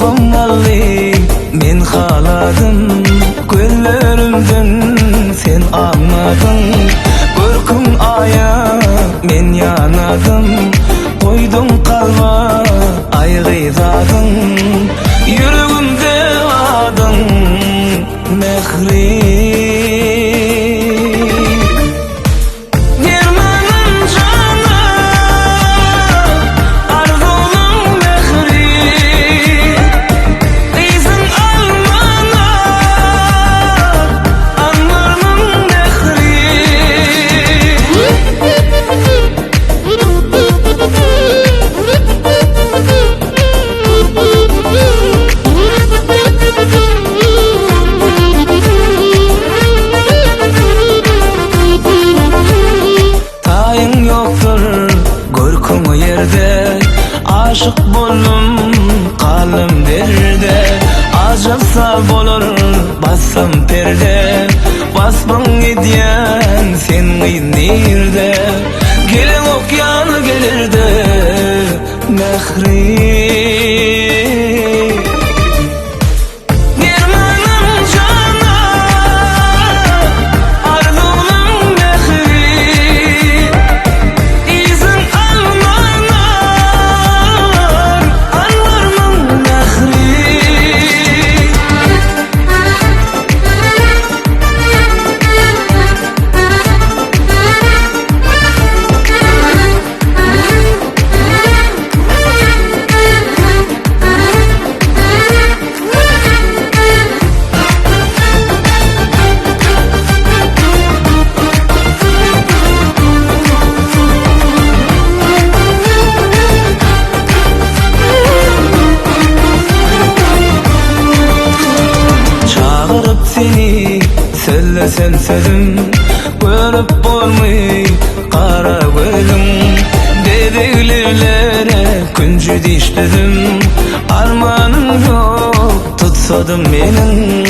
Dokunmalı men haladım, gözlerimden sen anladın. Görkün aya men yanadım, koydum kalba aygıradın. Yüreğimde adın mehri. Aşık bolum kalım derde, acapsa bolur bassam perde. Basmın ediyen sen nerede? Gelen okyanı gelir de mehri. Seni söylesen sözüm, görüp bolmay kara gözüm. Dediklerlere küncü dişledim, armanım yok tutsadım benim.